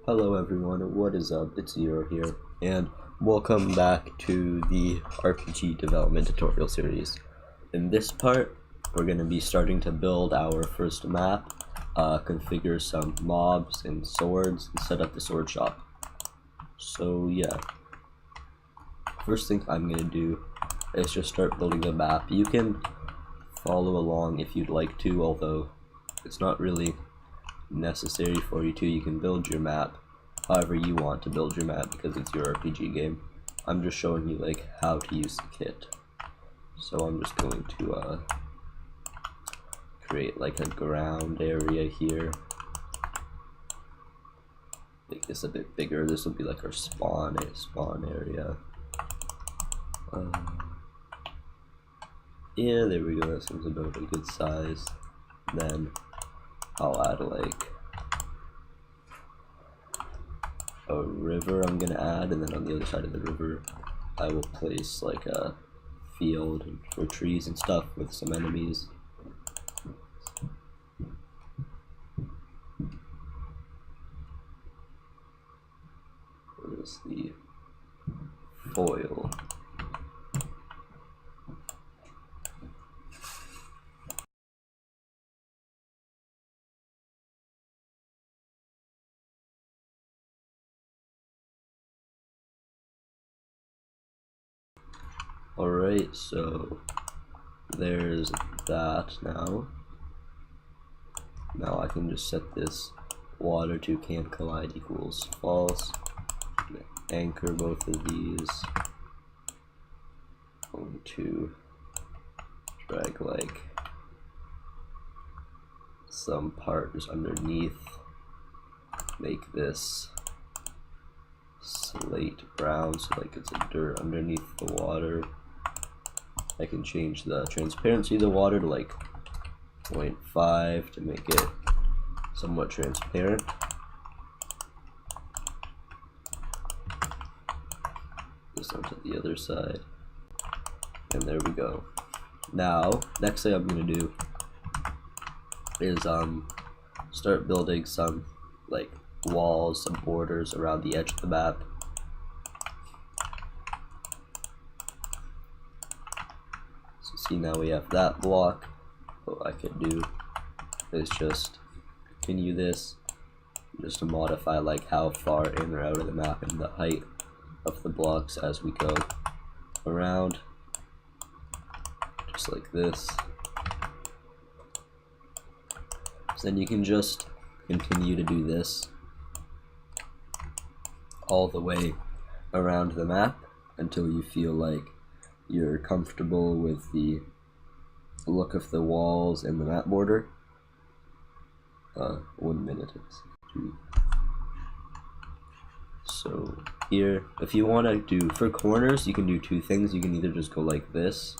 Hello everyone, what is up? It's Zero here, and welcome back to the RPG development tutorial series. In this part, we're going to be starting to build our first map, configure some mobs and swords, and set up the sword shop. So yeah, first thing I'm going to do is just start building a map. You can follow along if you'd like to, although it's not really necessary for you to. You can build your map however you want to build your map because it's your RPG game. I'm just showing you like how to use the kit. So I'm just going to create like a ground area here. Make this a bit bigger. This will be like our spawn area. Yeah, there we go. That seems about a good size. Then I'll add like a river I'm gonna add, and then on the other side of the river I will place like a field for trees and stuff with some enemies. Where is the foil? Alright, so there's that now. Now I can just set this water to can't collide equals false. Anchor both of these. Going to drag like some part just underneath. Make this slate brown so like it's a dirt underneath the water. I can change the transparency of the water to like 0.5 to make it somewhat transparent. This onto the other side, and there we go. Now, next thing I'm gonna do is start building some like walls, some borders around the edge of the map. So see, now we have that block. What I could do is just continue this just to modify like how far in or out of the map and the height of the blocks as we go around, just like this. So then you can just continue to do this all the way around the map until you feel like you're comfortable with the look of the walls and the map border. 1 minute. So here, if you want to do for corners, you can do two things. You can either just go like this,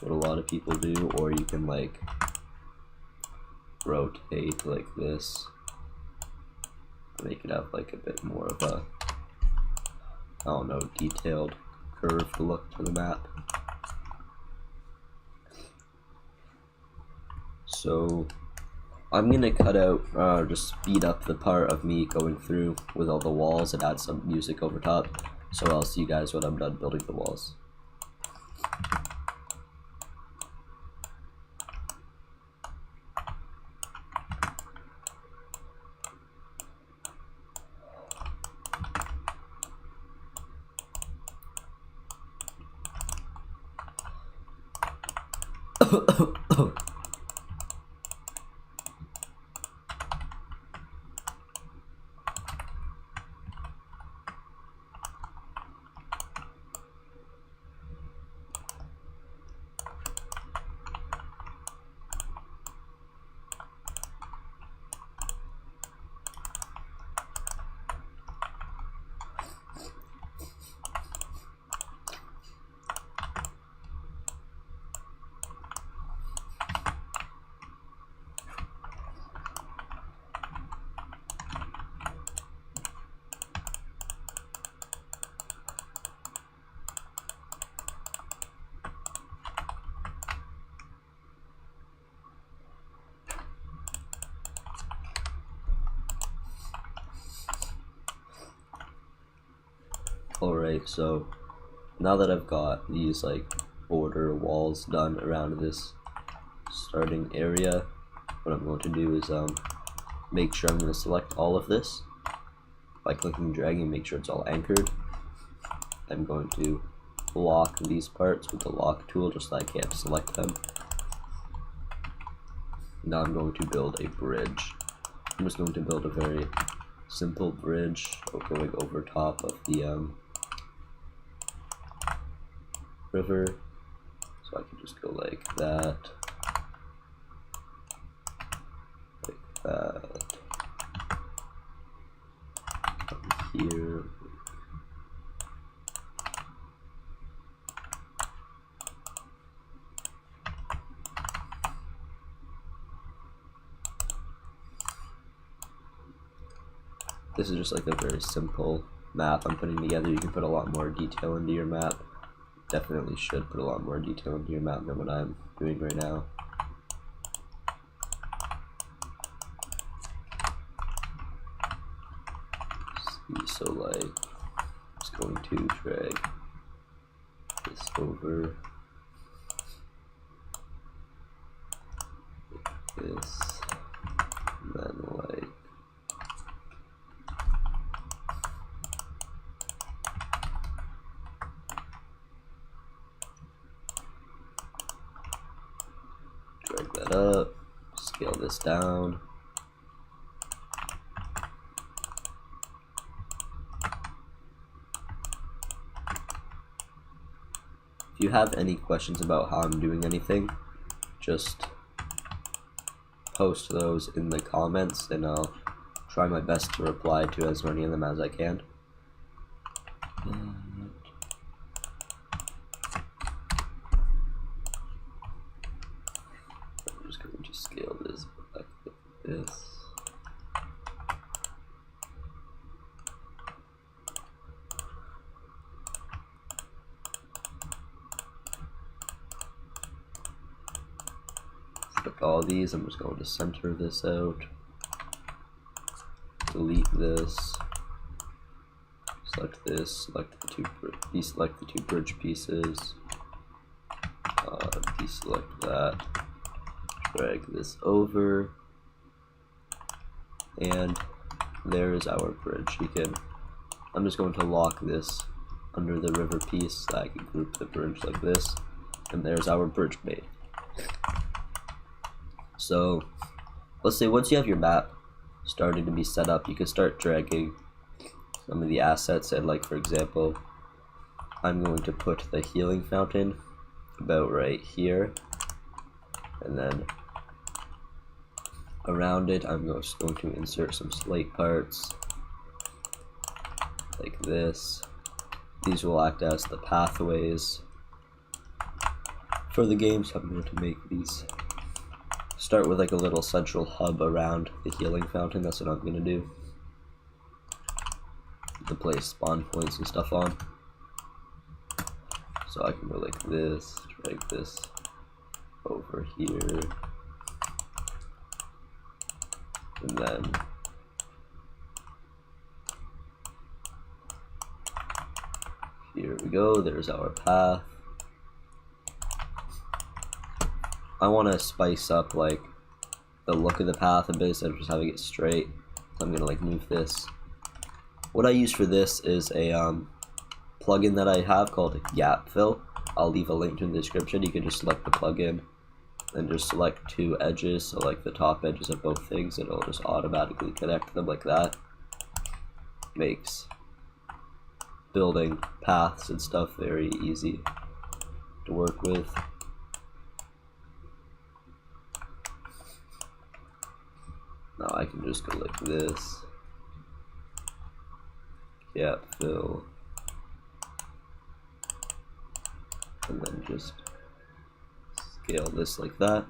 what a lot of people do, or you can like rotate like this, make it have like a bit more of a, I don't know, detailed curved look to the map. So I'm gonna cut out, just speed up the part of me going through with all the walls and add some music over top. So I'll see you guys when I'm done building the walls. Alright, so now that I've got these like border walls done around this starting area, what I'm going to do is make sure I'm going to select all of this by clicking and dragging, make sure it's all anchored. I'm going to lock these parts with the lock tool just so I can't select them. Now I'm going to build a bridge. I'm just going to build a very simple bridge going over top of the river. So I can just go like that. Like that. Here. This is just like a very simple map I'm putting together. You can put a lot more detail into your map. Definitely should put a lot more detail into your map than what I'm doing right now. So like, I'm just going to drag this over like this, and then like drag that up, scale this down. If you have any questions about how I'm doing anything, just post those in the comments and I'll try my best to reply to as many of them as I can. I'm just going to scale this back like this. Select all these. I'm just going to center this out. Delete this. Select this. Select the deselect the two bridge pieces. Deselect that. Drag this over, and there is our bridge. I'm just going to lock this under the river piece so I can group the bridge like this, and there's our bridge made. So let's say once you have your map starting to be set up, you can start dragging some of the assets, and like for example, I'm going to put the healing fountain about right here, and then around it I'm just going to insert some slate parts like this. These will act as the pathways for the game, so I'm going to make these start with like a little central hub around the healing fountain. That's what I'm going to do to place spawn points and stuff on. So I can go like this, drag this over here, and then here we go, there's our path. I want to spice up like the look of the path a bit instead of just having it straight, so I'm going to like move this. What I use for this is a plugin that I have called Gap Fill. I'll leave a link in the description. You can just select the plugin and just select two edges, so like the top edges of both things, and it'll just automatically connect them like that. Makes building paths and stuff very easy to work with. Now I can just go like this. Gap fill. And then just scale this like that.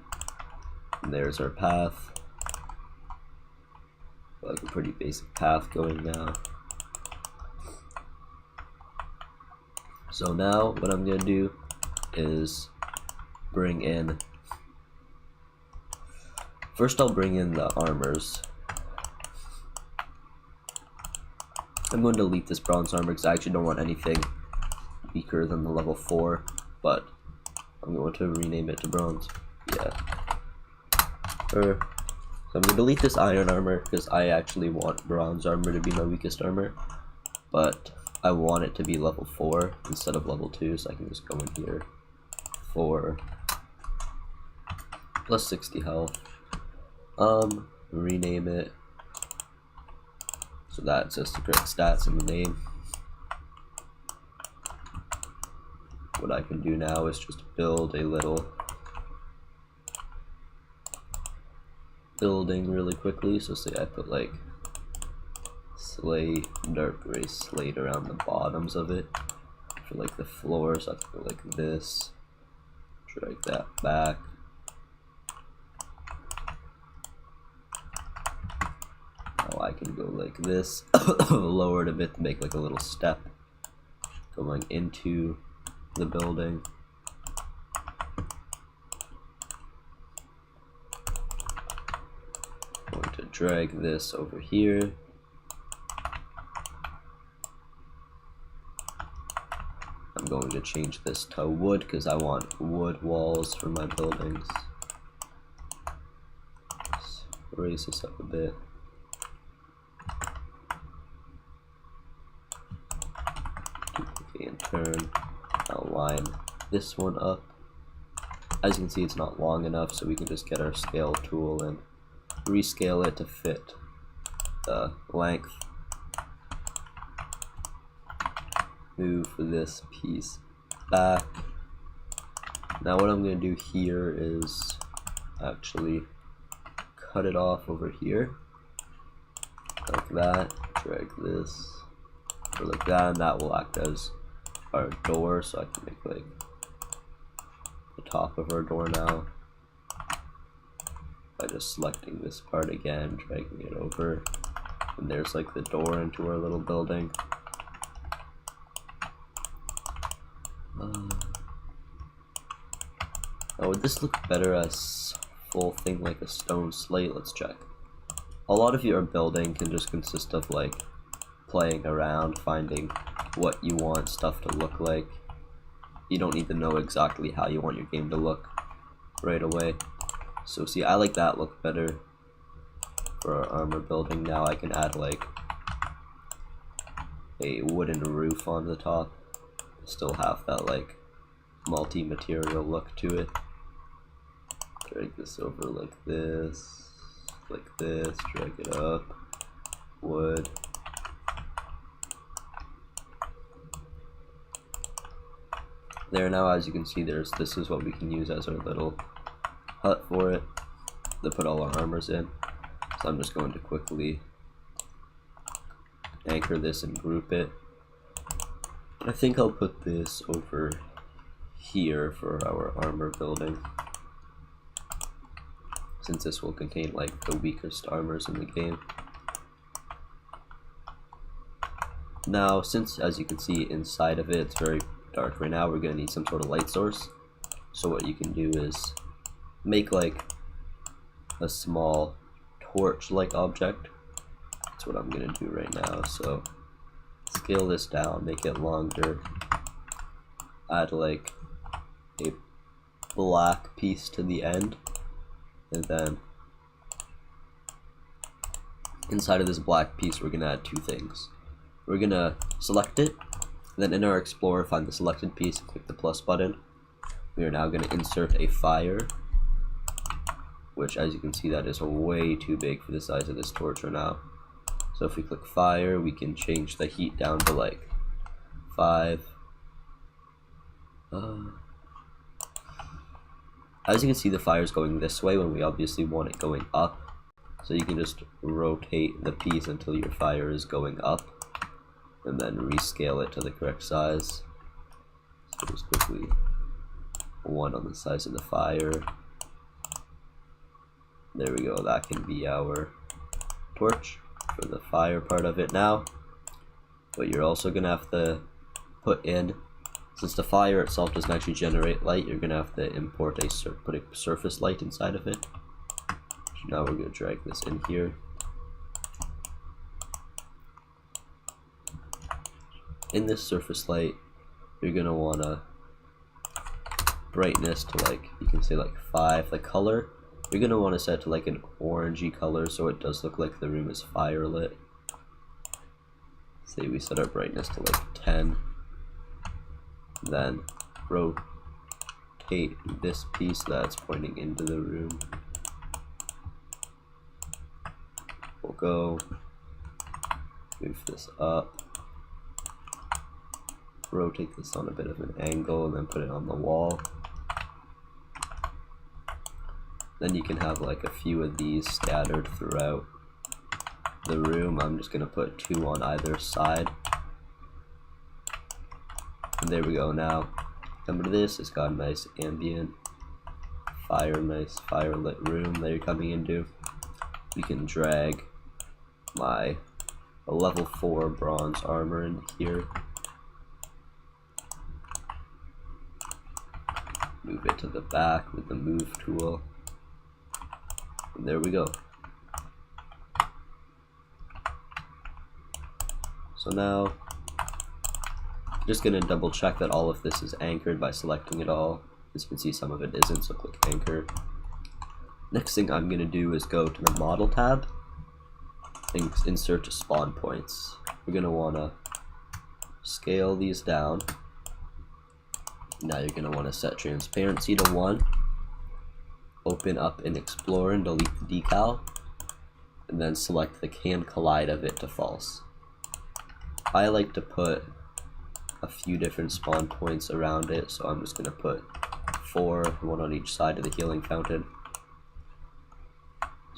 And there's our path. Like a pretty basic path going now. So now what I'm going to do is bring in, first I'll bring in the armors. I'm going to delete this bronze armor because I actually don't want anything weaker than the level 4, but I'm going to rename it to bronze. Yeah. So I'm going to delete this iron armor because I actually want bronze armor to be my weakest armor, but I want it to be level 4 instead of level 2, so I can just go in here for plus 60 health. Rename it so that it's just the correct stats in the name. What I can do now is just build a little building really quickly. So say I put like slate, dark gray slate around the bottoms of it for like the floor, so I can go like this, drag that back. Now I can go like this, lower it a bit to make like a little step going into the building. I'm going to drag this over here. I'm going to change this to wood because I want wood walls for my buildings. Let's raise this up a bit. Duplicate and turn. I'll line this one up. As you can see, it's not long enough, so we can just get our scale tool and rescale it to fit the length. Move this piece back. Now what I'm going to do here is actually cut it off over here like that, drag this or like that, and that will act as our door, so I can make like the top of our door now by just selecting this part again, dragging it over, and there's like the door into our little building. Now would this look better as full thing like a stone slate? Let's check. A lot of your building can just consist of like playing around, finding what you want stuff to look like. You don't need to know exactly how you want your game to look right away. So see, I like that look better for our armor building. Now I can add like a wooden roof on the top, still have that like multi-material look to it. Drag this over like this, drag it up, wood. There, now as you can see, this is what we can use as our little hut for it to put all our armors in. So I'm just going to quickly anchor this and group it. I think I'll put this over here for our armor building, since this will contain like the weakest armors in the game. Now, since as you can see inside of it, it's very dark right now, we're going to need some sort of light source. So what you can do is make like a small torch-like object. That's what I'm going to do right now. So scale this down, make it longer, add like a black piece to the end, and then inside of this black piece we're going to add two things. We're going to select it, then in our Explorer find the selected piece and click the plus button. We are now going to insert a fire, which as you can see that is way too big for the size of this torch right now. So if we click fire, we can change the heat down to like 5. As you can see, the fire is going this way when we obviously want it going up. So you can just rotate the piece until your fire is going up, and then rescale it to the correct size. So just quickly one on the size of the fire. There we go, that can be our torch for the fire part of it now. But you're also going to have to put in, since the fire itself doesn't actually generate light, you're going to have to import put a surface light inside of it. So now we're going to drag this in here. in this surface light, you're gonna wanna brightness to like, you can say like 5. The color, you're gonna wanna set to like an orangey color so it does look like the room is firelit. Say we set our brightness to like 10. Then rotate this piece that's pointing into the room. We'll go move this up, rotate this on a bit of an angle, and then put it on the wall. Then you can have like a few of these scattered throughout the room. I'm just gonna put 2 on either side. And there we go. Now, come to this, it's got a nice ambient nice firelit room that you're coming into. You can drag my level 4 bronze armor in here. Move it to the back with the move tool. And there we go. So now, just gonna double check that all of this is anchored by selecting it all. As you can see, some of it isn't, so click anchor. Next thing I'm gonna do is go to the model tab and insert spawn points. We're gonna wanna scale these down. Now you're gonna wanna set transparency to 1. Open up and explore and delete the decal, and then select the can collide of it to false. I like to put a few different spawn points around it, so I'm just gonna put 4, 1 on each side of the healing fountain.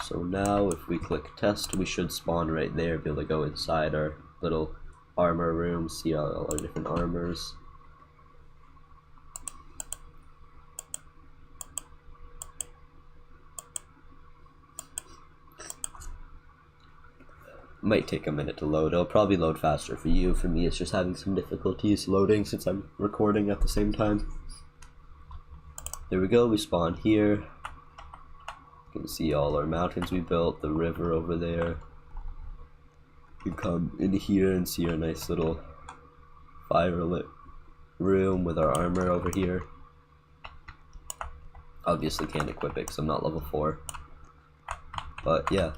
So now if we click test, we should spawn right there, be able to go inside our little armor room, see all our different armors. Might take a minute to load. It'll probably load faster for you. For me, it's just having some difficulties loading since I'm recording at the same time. There we go, we spawned here. You can see all our mountains we built, the river over there. You can come in here and see our nice little firelit room with our armor over here. Obviously can't equip it because I'm not level 4. But yeah,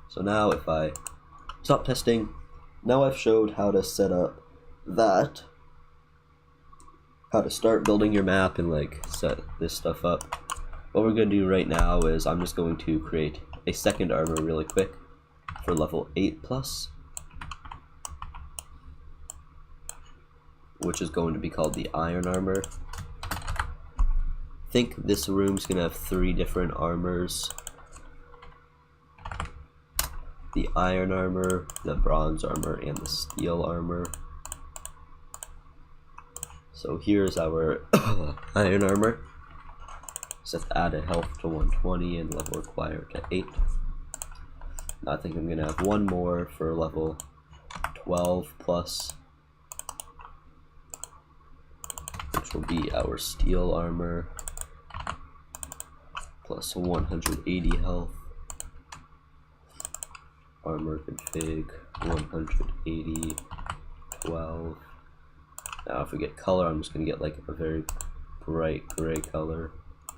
so now if I stop testing, now I've showed how to set up that, how to start building your map and like set this stuff up. What we're going to do right now is I'm just going to create a second armor really quick for level 8+, which is going to be called the iron armor. I think this room's going to have 3 different armors. The iron armor, the bronze armor, and the steel armor. So here's our iron armor. Set to add a health to 120 and level required to 8. Now I think I'm gonna have 1 more for level 12+, which will be our steel armor plus 180 health. Armor config 180 12. Now if we get color, I'm just gonna get like a very bright gray color,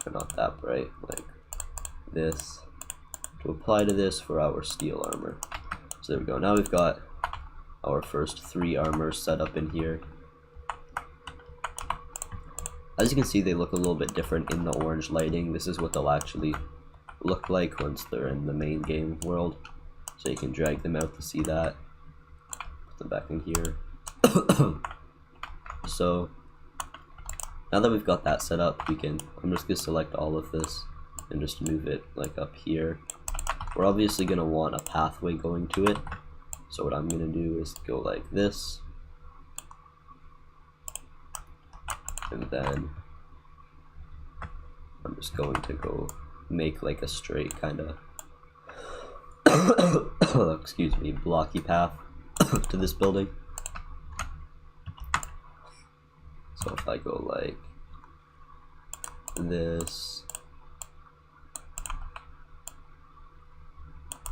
or not that bright, like this, to apply to this for our steel armor. So there we go. Now we've got our first 3 armors set up in here. As you can see, they look a little bit different in the orange lighting. This is what they'll actually look like once they're in the main game world. So you can drag them out to see that. Put them back in here. So now that we've got that set up, I'm just gonna select all of this and just move it like up here. We're obviously gonna want a pathway going to it. So what I'm gonna do is go like this. And then I'm just going to go make like a straight kind of excuse me, blocky path to this building. So if I go like this,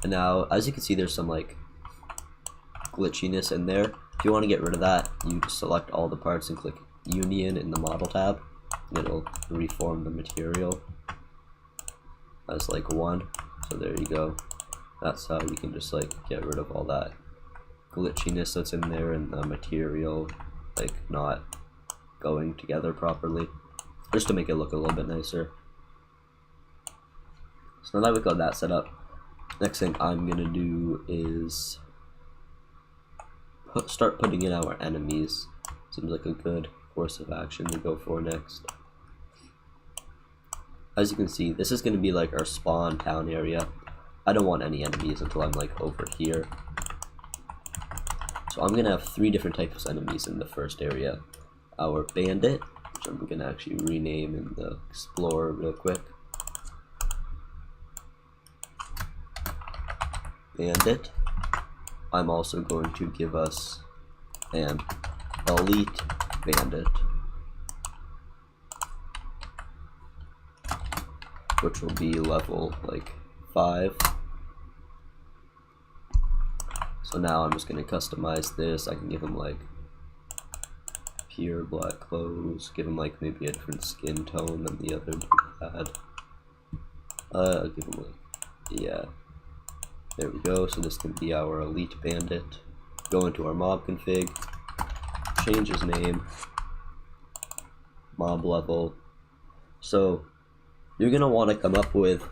and now as you can see, there's some like glitchiness in there. If you want to get rid of that, you just select all the parts and click Union in the Model tab. It'll reform the material as like one. So there you go. That's how you can just like get rid of all that glitchiness that's in there and the material like not going together properly, just to make it look a little bit nicer. So now that we've got that set up, next thing I'm gonna do is start putting in our enemies. Seems like a good course of action to go for next. As you can see, this is gonna be like our spawn town area. I don't want any enemies until I'm like over here. So I'm gonna have 3 different types of enemies in the first area. Our bandit, which I'm gonna actually rename in the explorer real quick. Bandit. I'm also going to give us an elite bandit, which will be level like 5. So now I'm just going to customize this. I can give him like pure black clothes, give him like maybe a different skin tone than the other dude had. I'll give him like, yeah, there we go. So this can be our elite bandit. Go into our mob config, change his name, mob level. So you're going to want to come up with,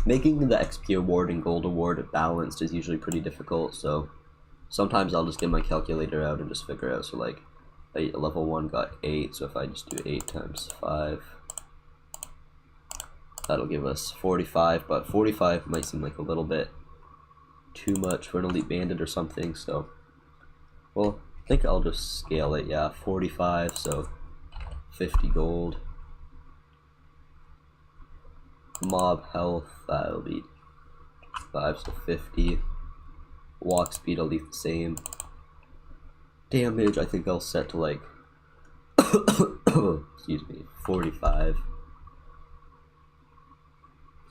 making the XP award and gold award balanced is usually pretty difficult, so sometimes I'll just get my calculator out and just figure out. So like level 1 got 8, so if I just do 8 times 5, that'll give us 45, but 45 might seem like a little bit too much for an elite bandit or something, so well, I think I'll just scale it. Yeah, 45, so 50 gold. Mob health, that'll be 5, so 50. Walk speed, I'll leave the same. Damage, I think I'll set to like excuse me, 45.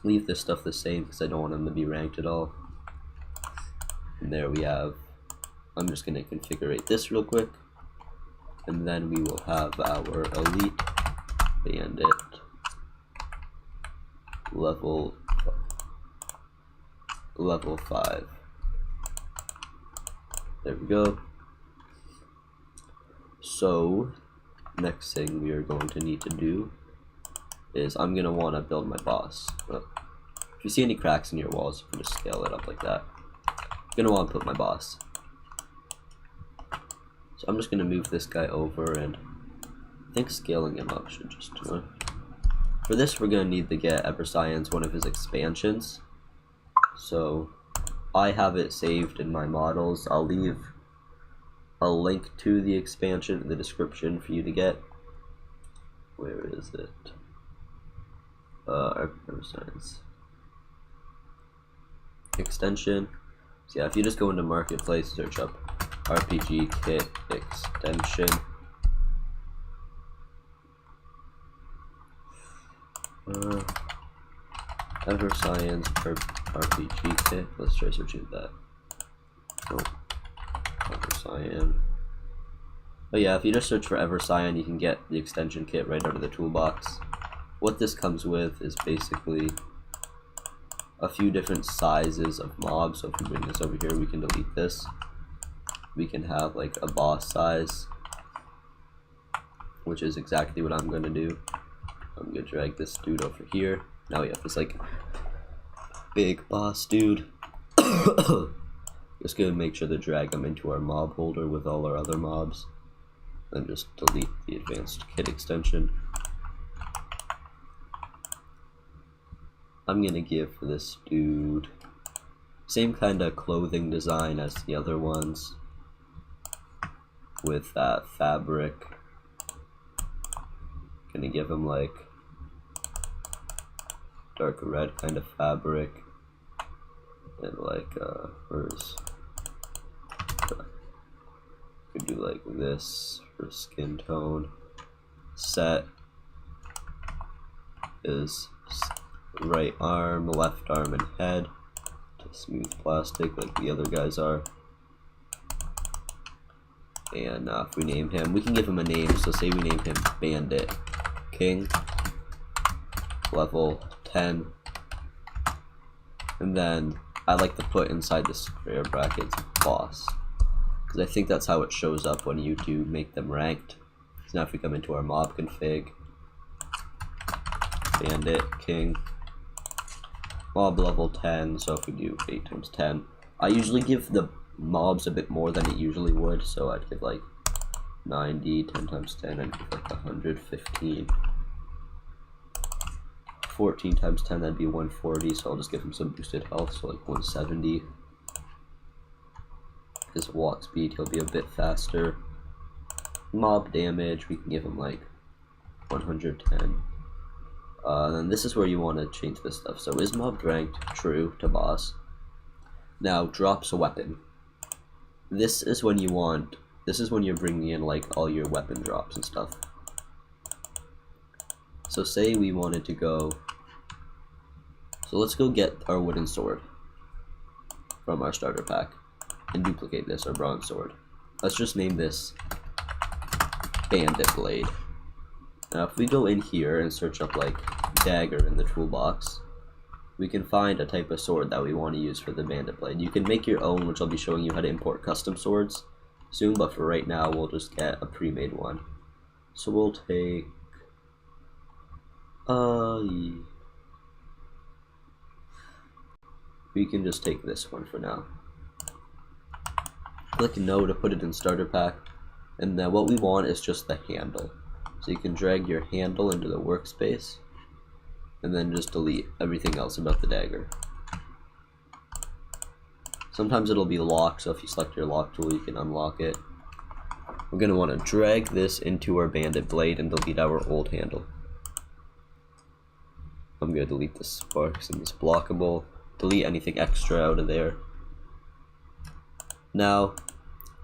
Leave this stuff the same because I don't want them to be ranked at all. And there we have, I'm just going to configure this real quick, and then we will have our elite bandit level 5. There we go. So next thing we are going to need to do is I'm going to want to build my boss. If you see any cracks in your walls, you can just scale it up like that. I'm going to want to put my boss. So I'm just going to move this guy over, and I think scaling him up should just do it. For this, we're going to need to get Evercyans one of his expansions. So I have it saved in my models. I'll leave a link to the expansion in the description for you to get. Where is it? Evercyans extension. So yeah, if you just go into Marketplace, search up RPG Kit extension. Evercyans RPG Kit. Let's try searching that. Oh, Evercyan. But yeah, if you just search for Evercyan, you can get the extension kit right out of the toolbox. What this comes with is basically a few different sizes of mobs. So if we bring this over here, we can delete this. We can have like a boss size, which is exactly what I'm going to do. I'm going to drag this dude over here. Now we have this like big boss dude. Just going to make sure to drag him into our mob holder with all our other mobs. Then just delete the advanced kit extension. I'm going to give this dude same kind of clothing design as the other ones, with that fabric. Gonna give him like dark red kind of fabric, and like where's could do like this for skin tone. Set is right arm, left arm, and head to smooth plastic like the other guys are. And if we name him, we can give him a name. So say we name him Bandit King, level 10. And then I like to put inside the square brackets boss, because I think that's how it shows up when you do make them ranked. So now if we come into our mob config, Bandit King, mob level 10, so if we do 8 times 10, I usually give the mobs a bit more than it usually would, so I'd give like 90, 10 times 10, I'd give like 115. 14 times 10, that'd be 140, so I'll just give him some boosted health, so like 170. His walk speed, he'll be a bit faster. Mob damage, we can give him like 110. Then this is where you want to change this stuff. So is mob ranked? True to boss. Now drops a weapon. This is when you're bringing in like all your weapon drops and stuff. So say we wanted to go, so let's go get our wooden sword from our starter pack and duplicate this, our bronze sword. Let's just name this Bandit Blade. Now if we go in here and search up like dagger in the toolbox, we can find a type of sword that we want to use for the Bandit Blade. You can make your own, which I'll be showing you how to import custom swords soon, but for right now we'll just get a pre-made one. So we'll take we can just take this one for now. Click no to put it in starter pack, and then what we want is just the handle. So you can drag your handle into the workspace and then just delete everything else about the dagger. Sometimes it'll be locked, so if you select your lock tool you can unlock it. We're going to want to drag this into our Bandit Blade and delete our old handle. I'm going to delete the sparks and this blockable, delete anything extra out of there. Now,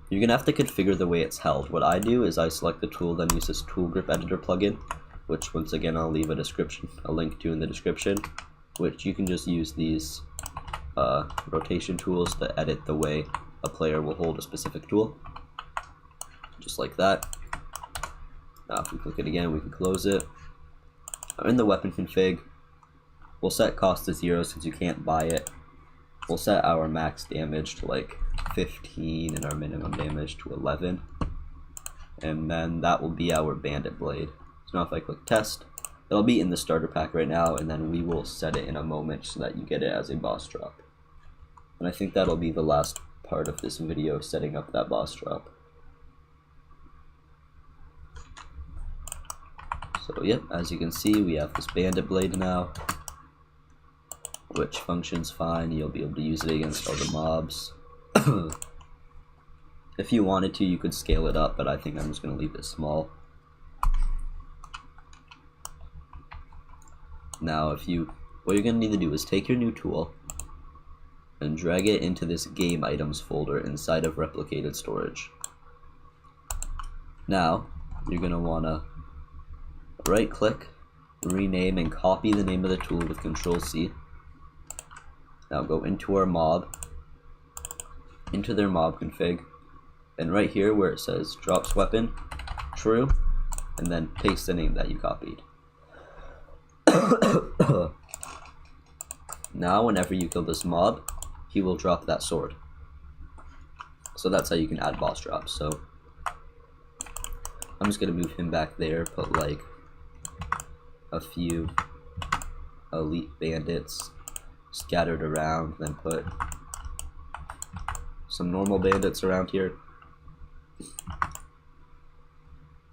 you're going to have to configure the way it's held. What I do is I select the tool, then use this tool grip editor plugin, which once again I'll leave a link to in the description, which you can just use these rotation tools to edit the way a player will hold a specific tool. Just like that. Now if we click it again, we can close it. In the weapon config, we'll set cost to 0 since you can't buy it. We'll set our max damage to like 15 and our minimum damage to 11. And then that will be our Bandit Blade. So now if I click test, it'll be in the starter pack right now, and then we will set it in a moment so that you get it as a boss drop. And I think that'll be the last part of this video, setting up that boss drop. So yep, as you can see, we have this Bandit Blade now, which functions fine. You'll be able to use it against all the mobs. If you wanted to, you could scale it up, but I think I'm just going to leave it small. Now what you're going to need to do is take your new tool and drag it into this game items folder inside of replicated storage. Now you're going to want to right click, rename, and copy the name of the tool with Control C. Now go into our mob, into their mob config, and right here where it says drops weapon, true, and then paste the name that you copied. Now whenever you kill this mob, he will drop that sword. So that's how you can add boss drops. So I'm just gonna move him back there, put like a few elite bandits scattered around, then put some normal bandits around here,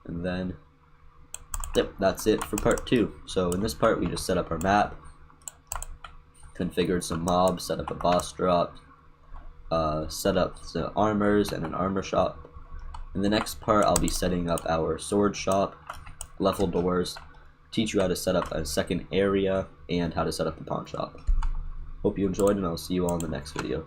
and then yep, that's it for part 2. So in this part we just set up our map, configured some mobs, set up a boss drop, set up the armors and an armor shop. In the next part I'll be setting up our sword shop, level doors, teach you how to set up a second area, and how to set up the pawn shop. Hope you enjoyed, and I'll see you all in the next video.